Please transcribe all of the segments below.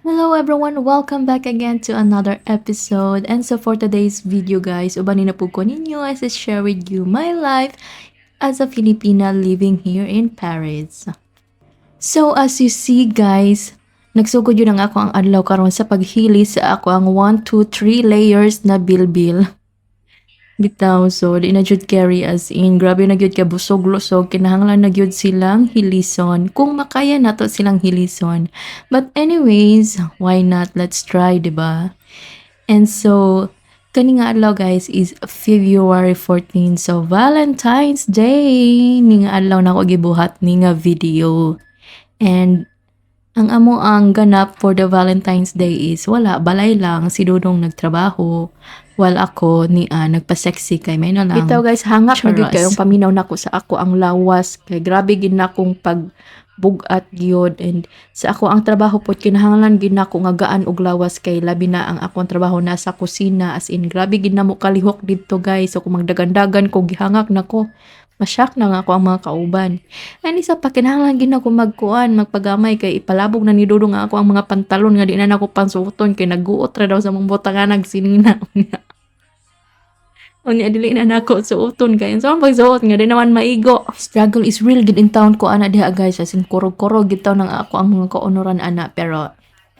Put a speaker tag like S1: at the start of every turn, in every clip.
S1: Hello everyone, welcome back again to another episode. And so for today's video guys, ubanin na po ko ninyo as I share with you my life as a Filipina living here in Paris. So as you see guys, nagsugod yun ang ako ang adlaw karon sa paghili sa ako ang 1, 2, 3 layers na bilbil. Bitaw, so di na jud carry as in, grabe na gyud ka busog-lusog, kinahanglan na gyud silang hilison, kung makaya nato silang hilison. But anyways, why not? Let's try, diba? And so, kani nga adlaw guys is February 14, so Valentine's Day! Ni nga adlaw na ako gibuhat ni nga video. And ang amo ang ganap for the Valentine's Day is wala, balay lang, si Dudong nagtrabaho, while ako ni nagpa-sexy kay may na lang. Bitaw guys, hangak na gyud kayong paminaw nako sa ako ang lawas, kay grabe gid na akong pagbugat gyud, and sa ako ang trabaho pod kinahanglan gid nako nga gaan og lawas, kay labi na ang akong trabaho nasa kusina, as in grabe gid na mo kalihok didto guys, so kung magdagandagan ko gihangak nako. Masyak na nga ako ang mga kauban. Ay, isa pa, kinahanglan gid ako magpagamay, kay ipalabog na ni Dudong nga ako ang mga pantalon, nga di na ako pansuoton, kay naguot ra daw sa mong botangan, nagsinina. Unya, dili na nako suoton, kay so ang pagsuot nga, di naman maigo. Struggle is real, gid in town ko, ana diha guys, as in kurog-kurog, gid taon nga ako ang mga kaunoran, ana, pero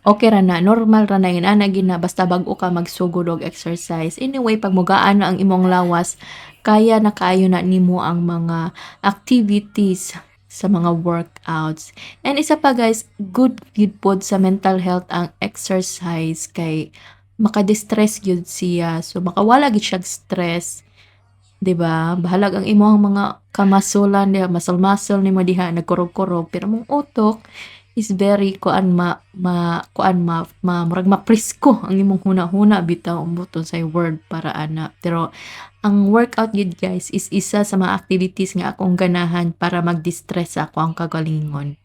S1: okay ra na, normal ra na yun, ana gina, basta bago ka magsugod og exercise. Anyway, pag mugaan na ang imong lawas, kaya na kayo na nimo ang mga activities sa mga workouts. And isa pa guys, good yun pod sa mental health ang exercise, kay makadistress yun siya. So makawala gid siya stress. 'Di ba? Bahalag ang imong mga kamasulan diha, muscle nimo diha nagkurog-kurog, pero mong utok is very murag mapresko ang imong hunahuna bitaw ang buton sa word para ana. Pero ang workout yun guys is isa sa mga activities nga akong ganahan para mag-distress ako ang kagalingon.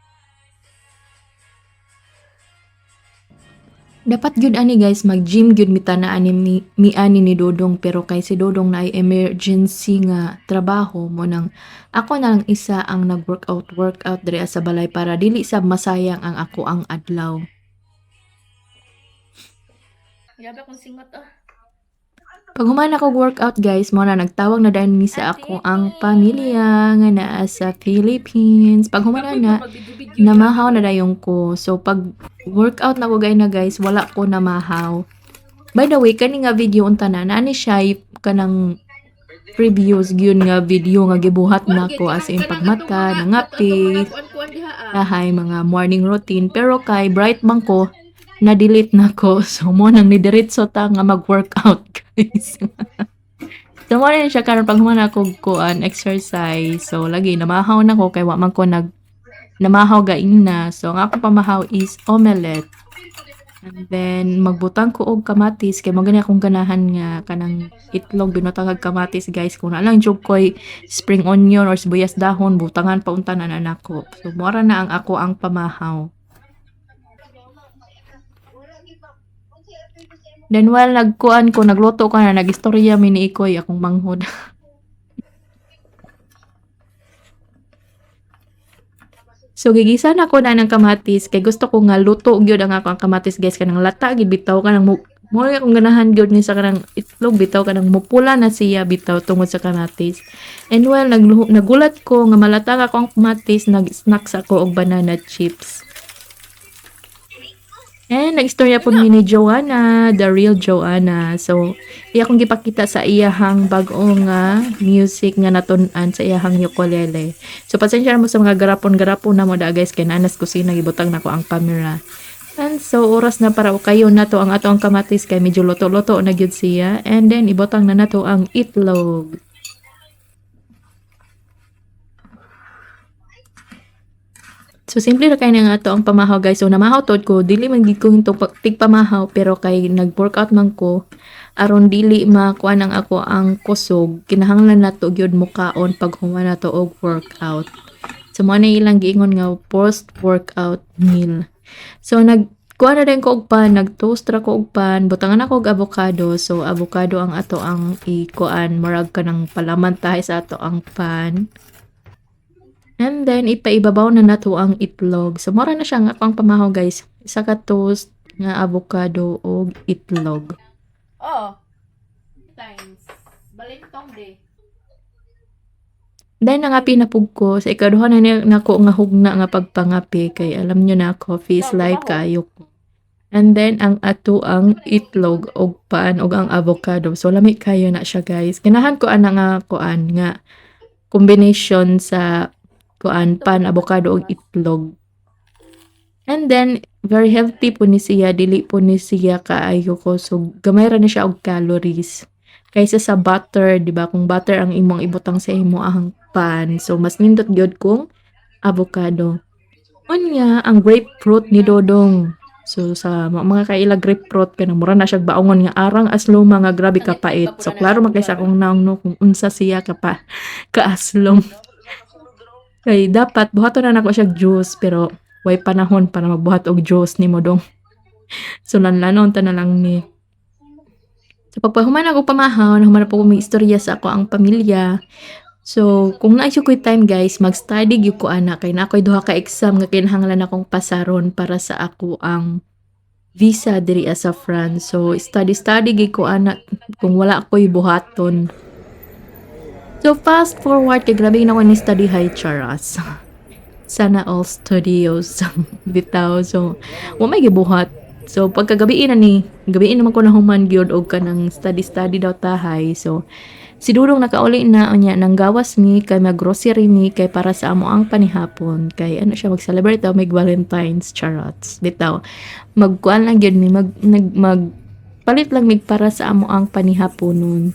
S1: Dapat gyud ani guys, mag-gym gyud mi tanaan mi ani ni Dodong, pero kay si Dodong na ay emergency nga trabaho mo nang ako na lang isa ang nag-workout diri sa balay para dili sab masayang ang ako ang adlaw. Yabe kong singot Pag human ako workout guys, mo na nagtawag na dahil mi sa ako ang pamilya nga naa sa Philippines. Pag human na, namahaw na dayon ko. So pag workout na ko guys, wala ko namahaw. By the way, kani nga video unta na ani siya kanang previous gyud nga video nga gibuhat nako, as in pagmata, nangapit, lahay mga morning routine, pero kay bright man ko na-delete nako. So mo nang nidiretso ta nga mag-workout guys. So mo rin siya karon pag humana ko kuan exercise. So lagi namahaw na ko kay wa man ko namahaw gaing na. So ang ako pamahaw is omelette. And then magbutang ko og kamatis, kay mo gani akong ganahan nga kanang itlog binutang kag kamatis guys. Kung na lang jud koy spring onion or sibuyas dahon, butangan pa unta na nako. So mora na ang ako ang pamahaw. Then while nagkuan ko, nagluto ko na, nagistorya mi ni Ikoy akong manghod. So gigisa na ko na ng kamatis, kay gusto ko nga luto gyud ang ako ang kamatis guys, kanang lata gid bitaw kanang mo akong ganahan gyud ni sa kanang itlog bitaw, kanang mupula na siya bitaw tungod sa kamatis. And while nagulat ko nga malata ka akong kamatis, nag-snacks ako og banana chips. And nag-istorya po ni Joanna, the real Joanna. So, iya kong gipakita sa iyahang bag-o nga music nga natun-an sa iyahang ukulele. So, pasensya mo sa mga garapon-garapon na mo da guys, kay nanas kusina, gibutang na ko ang camera. And so, oras na para kayo na to ang ato ang kamatis, kay medyo loto-loto na gyud siya. And then, ibutang na nato ang itlog. So simple ra kay na nga to ang pamahaw guys. So namahaw tod ko, dili man gid ko hinto tigpamahaw, pero kay nag-workout man ko aron dili makuan ang ako ang kusog, kinahanglan nato gyud mukaon pag human nato og workout. So mo na ilang giingon nga post workout meal. So kuha na din ko og pan, nag-toast ra ko og pan, butangan ako og avocado. So avocado ang ato ang ikuan, murag ka ng palaman tayo sa ato ang pan. And then, ipaibabaw na nato ang itlog. So, mura na siya nga pang pamahaw, guys. Isa ka toast, nga avocado o itlog.
S2: Oh, times. Balintong de.
S1: Dahil na nga pinapug ko, sa ikaduha na nako nga hugna nga pagpangapi, kay alam nyo na, coffee is life kayo ko. And then, ang ato ang itlog, og paan, og ang avocado. So, lamig kayo na siya, guys. Ganahan ko ana nga, kuan, nga, combination sa, kuan, pan, avocado, og itlog. And then, very healthy po ni siya, dili po ni siya kaayo ko. So, gamay ra na siya og calories. Kaysa sa butter, di ba? Kung butter ang imong ibutang sa imo ang pan. So, mas nindot gyud kung avocado. Unya, ang grapefruit ni Dodong. So, sa mga kaila grapefruit, kaya mura na siya baongon nga arang aslom nga grabe kapait. So, klaro magkaysa kung naong no, kung unsa siya kaaslom. Kay dapat, buhaton na nako siya juice, pero way panahon para magbuhat og juice ni Modong. So, lanlanon ta na lang ni. So, pagpahuman ako pamahaw, nahuman po may istorya sa ako ang pamilya. So, kung naisyo ko'y time guys, mag-study gyud ko ana kay na ako'y duha ka exam nga kinahanglan akong pasaron para sa ako ang visa diri sa France. So, study gyud ko ana kung wala ako'y buhaton. So, fast forward kay grabe na ko ni study high charas. Sana all studios bitaw. So, wa may gibuhat. So, pagkagabi na ni, gabi naman ko na human gyud og kanang study daw tahay. So, si Dudong nakauli na unya nang gawas mi kay mag-grocery mi kay para sa amo ang panihapon kay ano siya mag-celebrate daw may Valentine's charots bitaw magkuan lang gyud mi palit lang mig para sa amo ang panihaponon.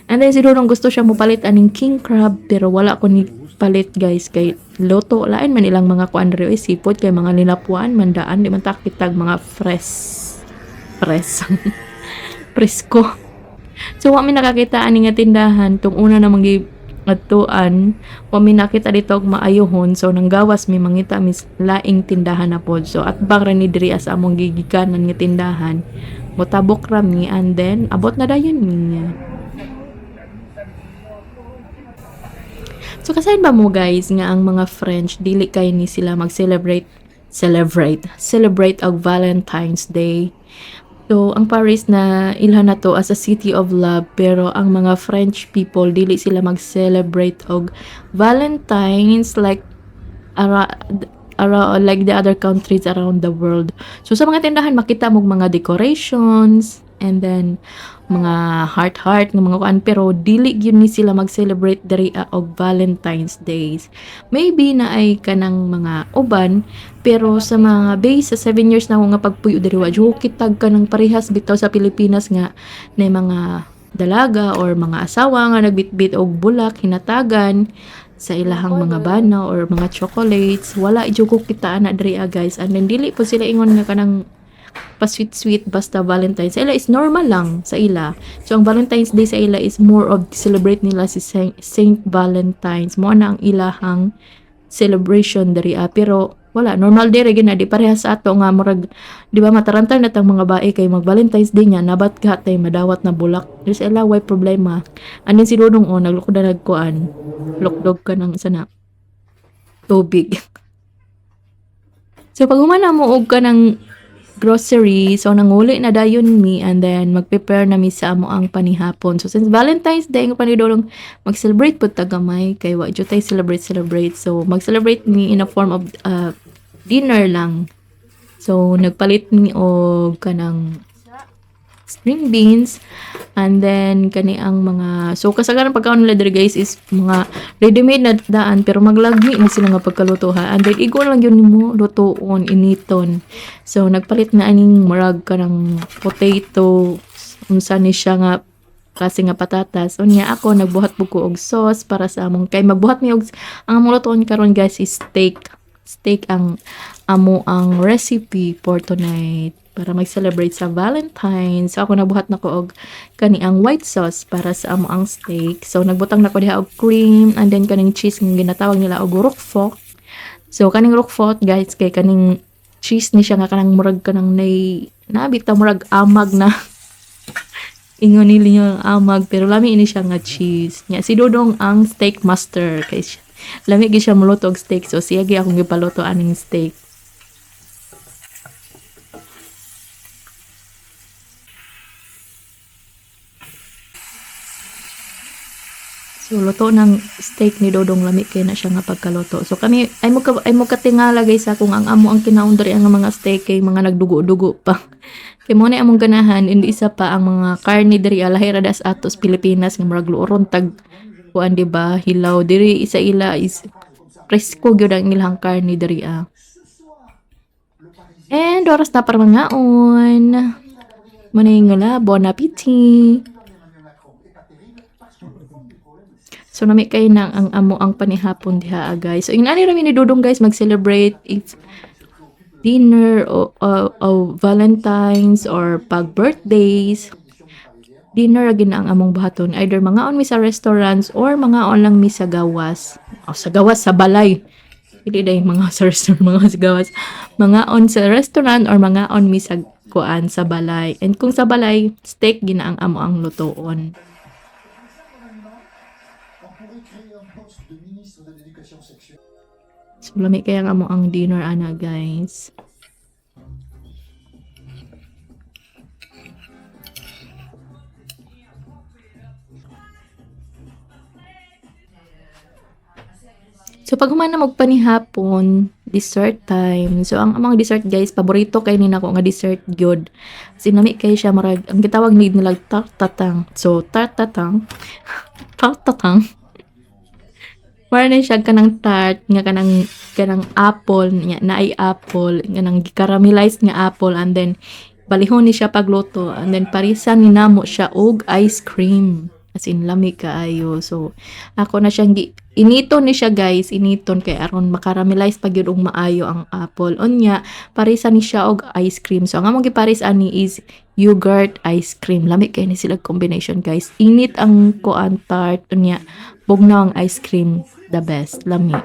S1: And then si Dudong gusto siya mo palit aning king crab pero wala ko ni palit guys kay loto lain man ilang mga kuan rio sipot kay mga linapuan mandaan di man takitag mga fresh presko. So, wa mi nakakita ani nga tindahan tung una namang atuan, wa mi nakita dito og maayohon. So, nanggawas mi mangita mis laing tindahan na pod. So, at bang ra ni diri as among gigikanan nga tindahan. Motabok ra mi and then abot na dayon mi. So, kasayin ba mo guys nga ang mga French dili kay ni sila mag-celebrate og Valentine's Day. So, ang Paris na ilhan na to as a city of love pero ang mga French people dili sila mag-celebrate og Valentine's like like the other countries around the world. So, sa mga tindahan makita mo mga decorations and then mga heart ng mga kuan pero dili gyud ni sila mag-celebrate diri og Valentine's Days. Maybe na ay kanang mga uban pero sa mga base sa 7 years na ako nga pagpuyo diri wa jud kitag kanang parehas bitaw sa Pilipinas nga na mga dalaga or mga asawa nga nagbitbit og bulak hinatagan sa ilahang mga bana or mga chocolates. Wala jud ko kita ana diri guys and then dili po sila ingon nga kanang pa-sweet basta Valentine's. Sa ila is normal lang sa ila. So, ang Valentine's Day sa ila is more of celebrate nila si Saint Valentine's. Mo na ang ilahang celebration dari pero wala normal day gina di parehas sa ato nga murag di ba matarantay na tang mga bae kay mag Valentine's Day nya nabat ka tay madawat na bulak. There's ila way problema. Anin si Dudong naglukod na nagkuan. Lokdog ka ng sana tubig. So, pag humana mo og ka ng grocery, so nanguli na dayon mi and then mag-prepare na mi sa amo ang panihapon. So since Valentine's Day nga panidolong mag-celebrate pud tagamay kay wa jud tay celebrate. So mag-celebrate mi in a form of dinner lang. So nagpalit mi og kanang string beans and then kani ang mga so kasagaran pagkaon nila diri guys is mga ready-made na daan pero maglagmi ni sila nga pagkaluto ha and then igo lang yun nimo lutoon initon. So nagpalit na aning murag kanang potato unsa ni siya nga klase nga patatas unya ako nagbuhat pud ko og sauce para sa among kay magbuhat mi og ang among lutoon karon guys is steak ang amo ang recipe for tonight para mag-celebrate sa Valentine's. So, ako nabuhat na ko og kani ang white sauce para sa amo ang steak. So, nagbutang na ko diha og cream and then kaning cheese nga ginatawag nila og roquefort. So, kaning roquefort guys kay kaning cheese ni siya nga kanang murag kanang nabita murag amag na ingon nili yung amag pero lami ini siya nga cheese. Nya si Dodong ang steak master kay siya. Lami gyud siya muluto og steak. So, siya gyud akong gipaluto aning steak. So, luto ng steak ni Dodong lami kay na siya nga pagkaluto. So, kami, ay mo katingala guys ha, kung ang amo ang kinaundari ang mga steak kay mga nagdugo-dugo pa. Kay mo na among ganahan, hindi isa pa ang mga karne diri alahira das atos Pilipinas nga murag luoron tag kuan di ba hilaw diri isa ila is presko gyud ang ilang karne diri ah. And oras na para mangaon. Muna yung nga bon appetit. So nami kay nang ang amo ang panihapon diha guys. So inani ra ni Dudong guys mag-celebrate it's dinner o Valentine's or pag birthdays. Dinner ra gid na ang among buhaton. Either mangaon mi sa restaurants or mangaon lang mi sa gawas. O sa gawas sa balay. Hindi day mga sa restaurant, mga sa gawas. Mangaon sa restaurant or mangaon mi sa kuan sa balay. And kung sa balay, steak gina ang amo ang lutoon. So, lami kaya nga mo ang dinner, ana, guys. So, pag humana magpanihapon, dessert time. So, ang among dessert, guys, paborito kay nina ko nga dessert gyud. Sinami kay siya, marag, ang gitawag ni nila tartatang. So, tartatang. Tartatang. Para na siya kanang tart, nga kanang apple, nga naay apple, kanang caramelized nga apple, and then balihon ni siya pagluto, and then parisan ni namo siya og ice cream. As in, lami kaayo. So, ako na siyang initon ni siya guys, initon kay aron makaramelize pag yun og maayo ang apple. Unya, parisan ni siya og ice cream. So, ang among giparis ani is yogurt ice cream. Lami kay ni sila combination guys. Init ang kuan tart, unya, bugnaw ang ice cream. The best. Lami.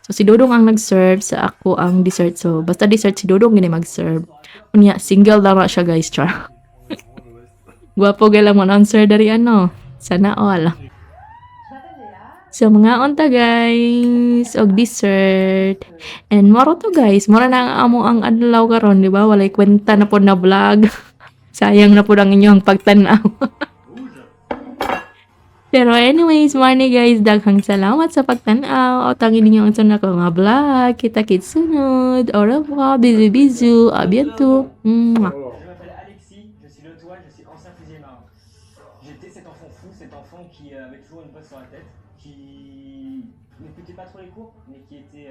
S1: So, si Dodong ang nag-serve sa ako ang dessert. So, basta dessert si Dodong gini mag-serve. Unya, single lang na siya guys. Char. Gwapo gala mo answer dari ano. Sana all. So, mga onta guys. Og dessert. And moro to guys. Moro na ang amo ang adlaw karon, di ba? Walay kwenta na po na vlog. Sayang na po ang inyong pagtanaw. Pero anyways, morning guys, daghang salamat sa pagtanaw. O tangin ninyo ang sunod ko nga vlog. Kita-kits sunod. Au revoir, bisous bisous. A bientôt. Mwah.
S3: Je m'appelle Alexis, je suis l'Autoile, je suis ancien fusilier marin. J'étais cet enfant fou, cet enfant qui avait toujours une bosse sur la tête, qui n'écoutait pas trop les cours, mais qui était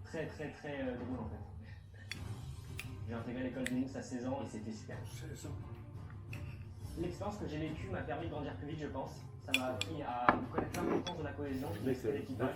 S3: très très très drôle en fait. J'ai intégré l'école des mousses à 16 ans et c'était super. L'expérience que j'ai vécue m'a permis de grandir plus vite, je pense. Ça m'a appris à connaître l'importance de la cohésion, de l'équipage.